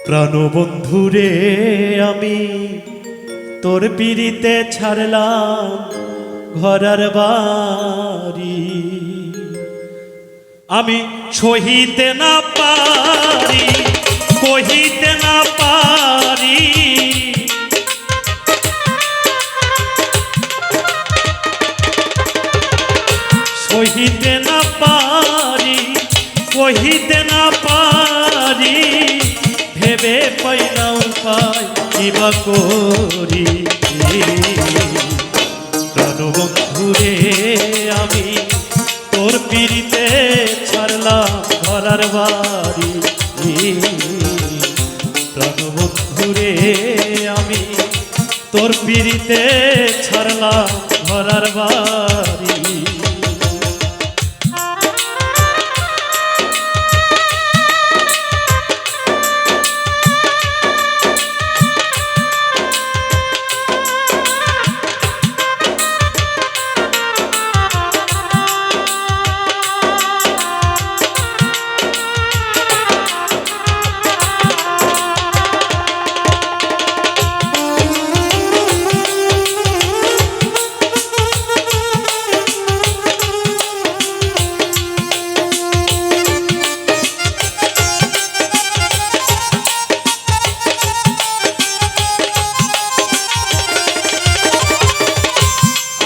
প্রাণবন্ধুরে আমি তোর পিড়িতে ছাড়লাম ঘরার বাড়ি, আমি সহিতে না পারি, কহিতে না পারি, সহিতে না পারি, কহিতে না পারি, ভেবে পাই না উপায় কিবা করি। প্রাণবন্ধুরে আমি তোর পিড়িতে ছাড়লাম ঘরার বাড়ি, প্রাণবন্ধুরে আমি তোর পিড়িতে ছাড়লাম ঘরার বাড়ি।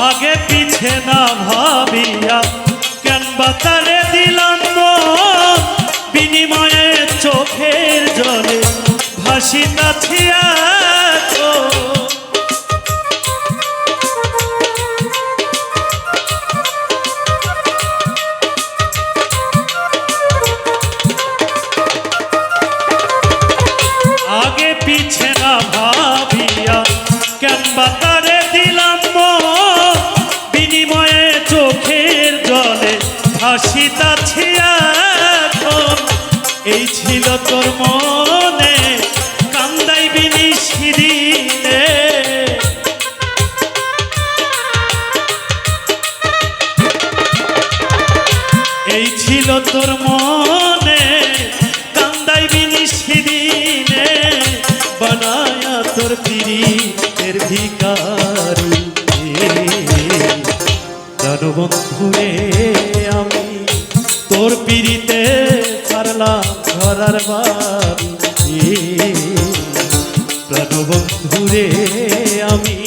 आगे पीछे ना भाबिया केन बातारे दिलाम बिनिमये चोखेर जले भासिताछि এখন। आगे पीछे ना भाबिया केन बातारे दिलाम বিনিময়ে চোখের জলে ভাসিতাছি এখন। এই ছিল তোর মনে কান্দাইবি নিশিদিনে, এই ছিল তোর মনে কান্দাইবি নিশিদিনে, বানায়া তোর পীড়িতের ভিখারি। প্রাণবন্ধুরে আমি তোর পিড়িতে ছাড়লাম ঘরার বাড়ি, প্রাণবন্ধুরে আমি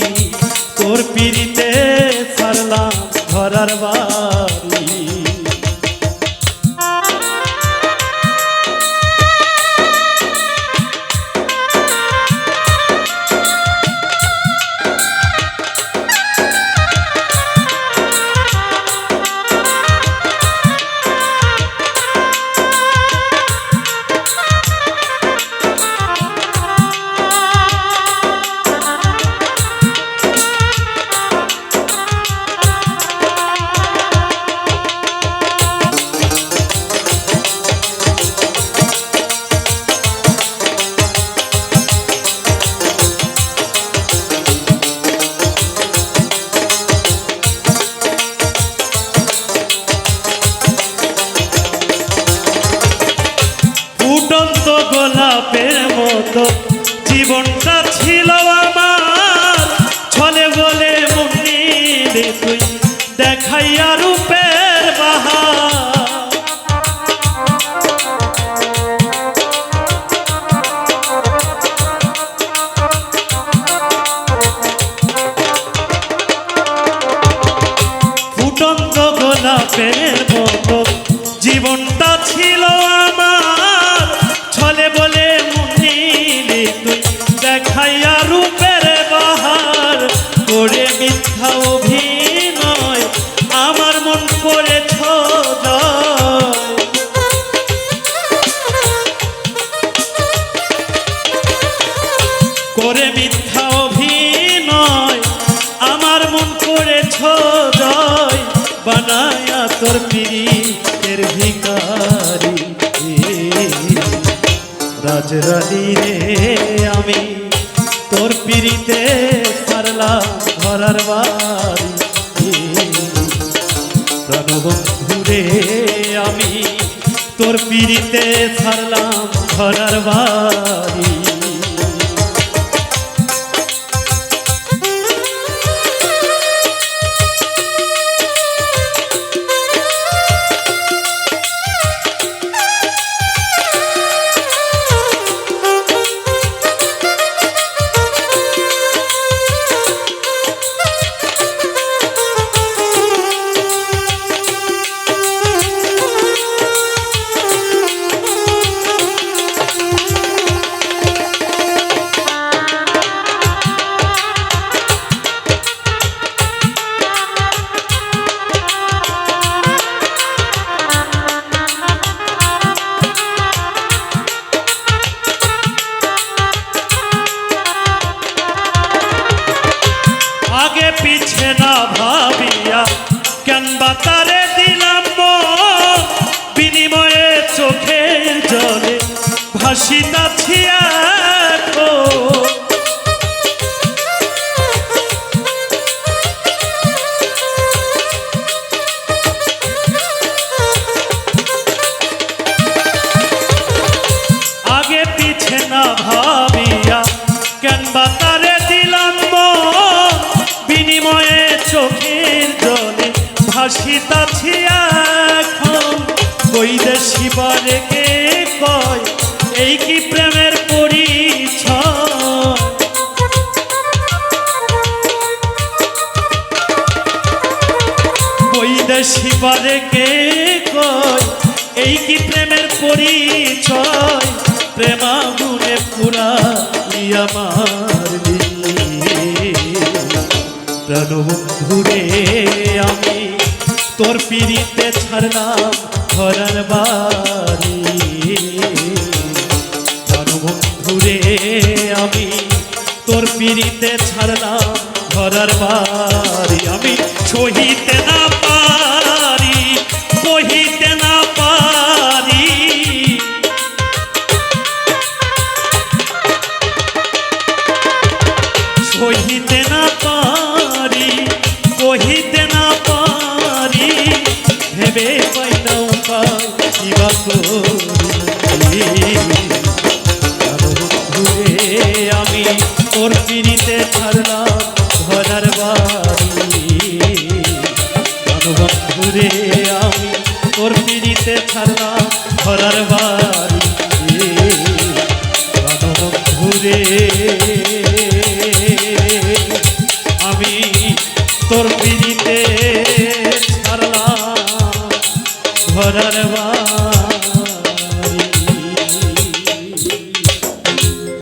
তোর পিড়িতে ছাড়লাম ঘরার বাড়ি। ফুটন্ত গোলাপের মতো জীবনটা ছিল আমার, ছলে বলে মন নিলে তুই দেখাইয়া রূপের বাহার। ফুটন্ত গোলাপের মতো জীবনটা ছিল আমার, ছলে বলে মন নিলে তুই দেখাইয়া রূপের বাহার। করে মিথ্যা অভিনয় আমার মন করেছ জয়, করে মিথ্যা অভিনয় আমার মন করেছ জয়, বানায়া তোর পীড়িতের ভিখারি। রাজরানী রে আমি তোর পিড়িতে ছাড়লাম ঘরার বাড়ি, প্রাণবন্ধুরে আমি তোর পিড়িতে ছাড়লাম ঘরার বাড়ি। বাতারে দিলাম মন, বিনিময়ে চোখের জলে ভাসিতাছি এখন। আগে পিছে না ভাবিয়া কেন বাতারে দিলাম মন, বিনিময়ে চোখের জলে ভাসিতাছি এখন। বৈদেশি বারে কে কয় এই কি প্রেমের পরিচয়, বৈদেশি বারে কে কয় এই কি প্রেমের পরিচয়। প্রেমাগুনে পুরা আমার প্রাণবন্ধুরে আমি তোর পিড়িতে ছাড়লাম ঘরের বাড়ি। প্রাণবন্ধুরে আমি তোর পিড়িতে ছাড়লাম ঘরের বাড়ি। আমি সহিতে না পারি, কহিতে না পারি, সহিতে না পারি, কহিতে না পারি, ভেবে পাই না উপায় কিবা করি। ঘুরে আমি তোর পিড়িতে ছাড়লাম ঘরের বাড়ি। ঘুরে আমি তোর পিড়িতে ছাড়লাম ঘরের বাড়ি। ঘুরে